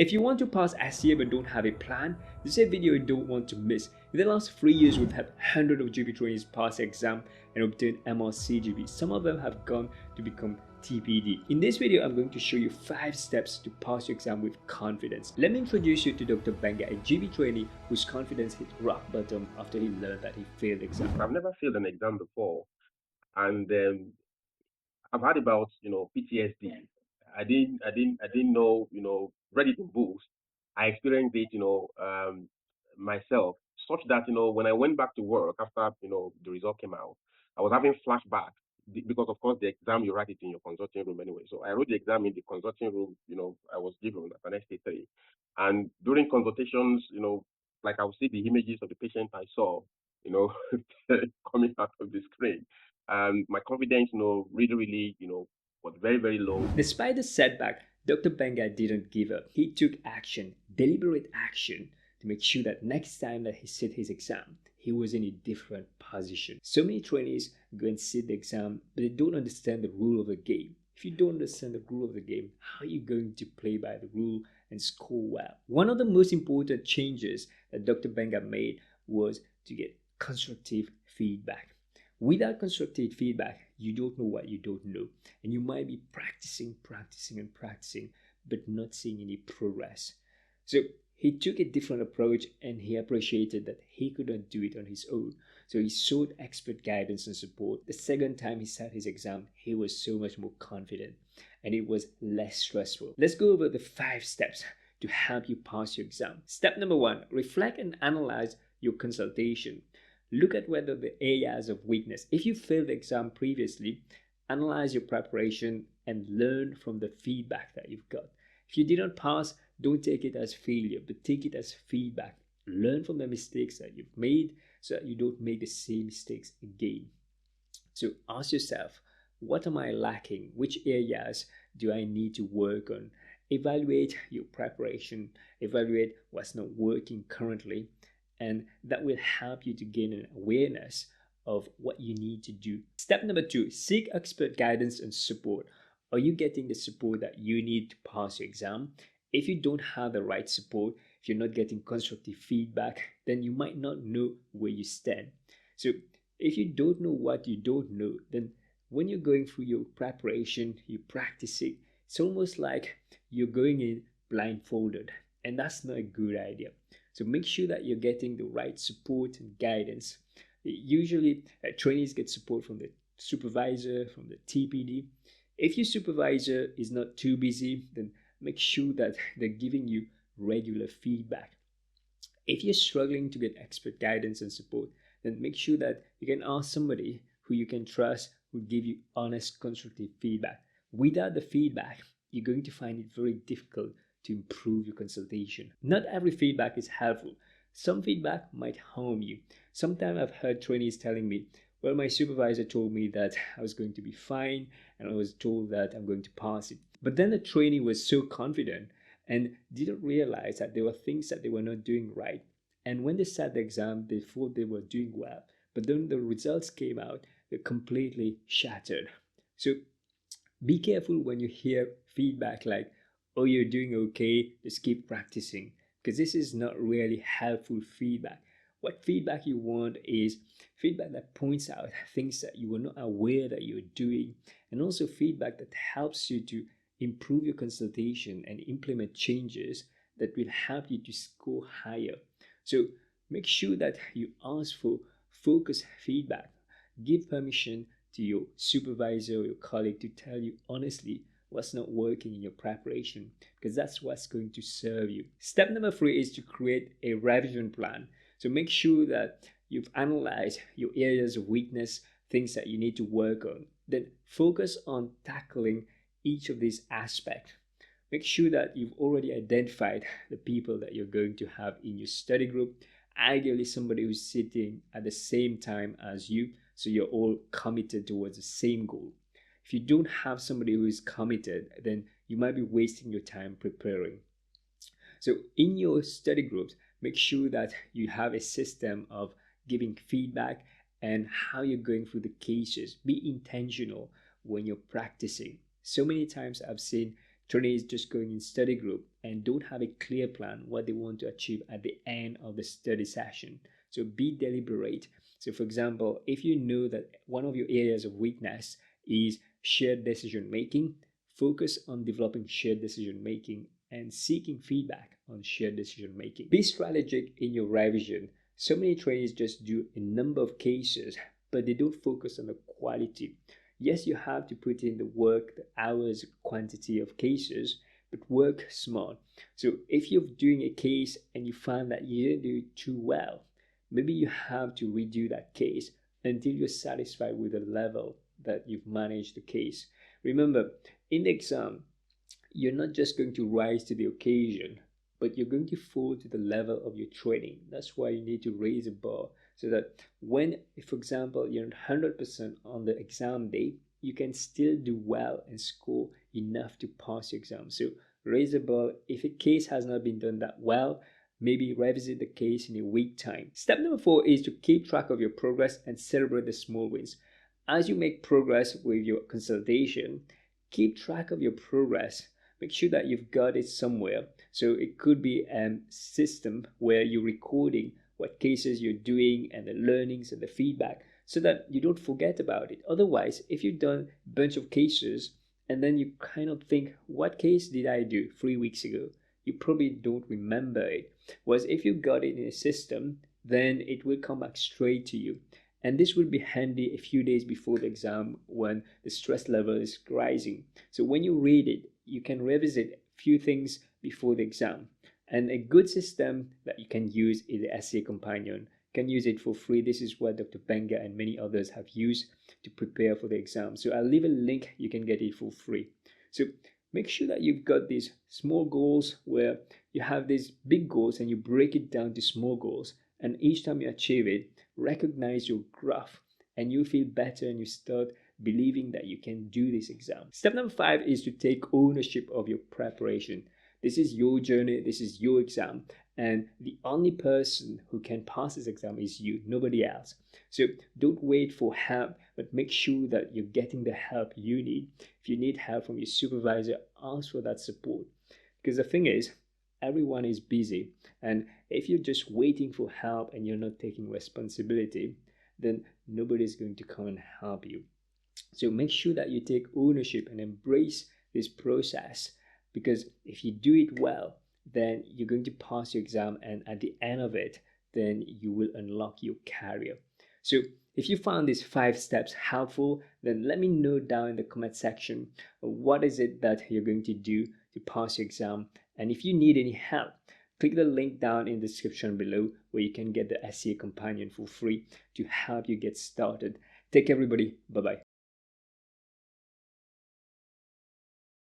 If you want to pass SCA but don't have a plan, this is a video you don't want to miss. In the last 3 years, we've had hundreds of GP trainees pass the exam and obtain MRCGP. Some of them have gone to become TPD. In this video, I'm going to show you 5 steps to pass your exam with confidence. Let me introduce you to Dr. Benga, a GP trainee whose confidence hit rock bottom after he learned that he failed the exam. I've never failed an exam before, and I've had about PTSD. I didn't know read it in books. I experienced it myself, such that when I went back to work after the result came out, I was having flashbacks because of course the exam you write it in your consulting room anyway. So I wrote the exam in the consulting room. I was given as an ST3, and during consultations, like I would see the images of the patient I saw, coming out of the screen. And my confidence, really, was very, very low. Despite the setback, Dr. Benga didn't give up. He took action, deliberate action, to make sure that next time that he sit his exam, he was in a different position. So many trainees go and sit the exam, but they don't understand the rule of the game. If you don't understand the rule of the game, how are you going to play by the rule and score well? One of the most important changes that Dr. Benga made was to get constructive feedback. Without constructive feedback, you don't know what you don't know. And you might be practicing, but not seeing any progress. So he took a different approach and he appreciated that he couldn't do it on his own. So he sought expert guidance and support. The second time he sat his exam, he was so much more confident and it was less stressful. Let's go over the 5 steps to help you pass your exam. Step number 1, reflect and analyze your consultation. Look at whether the areas of weakness. If you failed the exam previously, analyze your preparation and learn from the feedback that you've got. If you didn't pass, don't take it as failure, but take it as feedback. Learn from the mistakes that you've made so that you don't make the same mistakes again. So ask yourself, what am I lacking? Which areas do I need to work on? Evaluate your preparation, evaluate what's not working currently, and that will help you to gain an awareness of what you need to do. Step number 2, seek expert guidance and support. Are you getting the support that you need to pass your exam? If you don't have the right support, if you're not getting constructive feedback, then you might not know where you stand. So if you don't know what you don't know, then when you're going through your preparation, you're practicing, it's almost like you're going in blindfolded, and that's not a good idea. So make sure that you're getting the right support and guidance. Usually, trainees get support from the supervisor, from the TPD. If your supervisor is not too busy, then make sure that they're giving you regular feedback. If you're struggling to get expert guidance and support, then make sure that you can ask somebody who you can trust, who give you honest, constructive feedback. Without the feedback, you're going to find it very difficult to improve your consultation. Not every feedback is helpful. Some feedback might harm you. Sometimes I've heard trainees telling me, well, my supervisor told me that I was going to be fine and I was told that I'm going to pass it. But then the trainee was so confident and didn't realize that there were things that they were not doing right. And when they sat the exam, they thought they were doing well. But then the results came out, they're completely shattered. So be careful when you hear feedback like, oh, you're doing okay, just keep practicing, because this is not really helpful feedback. What feedback you want is feedback that points out things that you were not aware that you're doing, and also feedback that helps you to improve your consultation and implement changes that will help you to score higher. So make sure that you ask for focused feedback. Give permission to your supervisor or your colleague to tell you honestly what's not working in your preparation, because that's what's going to serve you. Step number 3 is to create a revision plan. So make sure that you've analyzed your areas of weakness, things that you need to work on. Then focus on tackling each of these aspects. Make sure that you've already identified the people that you're going to have in your study group, ideally somebody who's sitting at the same time as you, so you're all committed towards the same goal. If you don't have somebody who is committed, then you might be wasting your time preparing. So in your study groups, make sure that you have a system of giving feedback and how you're going through the cases. Be intentional when you're practicing. So many times I've seen trainees just going in study group and don't have a clear plan what they want to achieve at the end of the study session. So be deliberate. So for example, if you know that one of your areas of weakness is shared decision making, focus on developing shared decision making and seeking feedback on shared decision making. Be strategic in your revision. So many trainees just do a number of cases, but they don't focus on the quality. Yes, you have to put in the work, the hours, quantity of cases, but work smart. So if you're doing a case and you find that you didn't do it too well, maybe you have to redo that case until you're satisfied with the level that you've managed the case. Remember, in the exam, you're not just going to rise to the occasion, but you're going to fall to the level of your training. That's why you need to raise a bar so that when, for example, you're 100% on the exam day, you can still do well and score enough to pass your exam. So raise the bar. If a case has not been done that well, maybe revisit the case in a week time. Step number 4 is to keep track of your progress and celebrate the small wins. As you make progress with your consultation, keep track of your progress. Make sure that you've got it somewhere. So it could be a system where you're recording what cases you're doing and the learnings and the feedback so that you don't forget about it. Otherwise, if you've done a bunch of cases and then you kind of think, what case did I do 3 weeks ago? You probably don't remember it. Whereas if you got it in a system, then it will come back straight to you. And this will be handy a few days before the exam when the stress level is rising. So when you read it, you can revisit a few things before the exam. And a good system that you can use is the SCA Companion. You can use it for free. This is what Dr. Benga and many others have used to prepare for the exam. So I'll leave a link. You can get it for free. So make sure that you've got these small goals where you have these big goals and you break it down to small goals. And each time you achieve it, recognize your graph and you feel better and you start believing that you can do this exam. Step number 5 is to take ownership of your preparation. This is your journey, this is your exam, and the only person who can pass this exam is you, nobody else. So don't wait for help, but make sure that you're getting the help you need. If you need help from your supervisor, ask for that support. Because the thing is, everyone is busy, and if you're just waiting for help and you're not taking responsibility, then nobody's going to come and help you. So make sure that you take ownership and embrace this process, because if you do it well, then you're going to pass your exam, and at the end of it, then you will unlock your career. So if you found these 5 steps helpful, then let me know down in the comment section what is it that you're going to do to pass your exam. And if you need any help, click the link down in the description below where you can get the SCA Companion for free to help you get started. Take care, everybody. Bye-bye.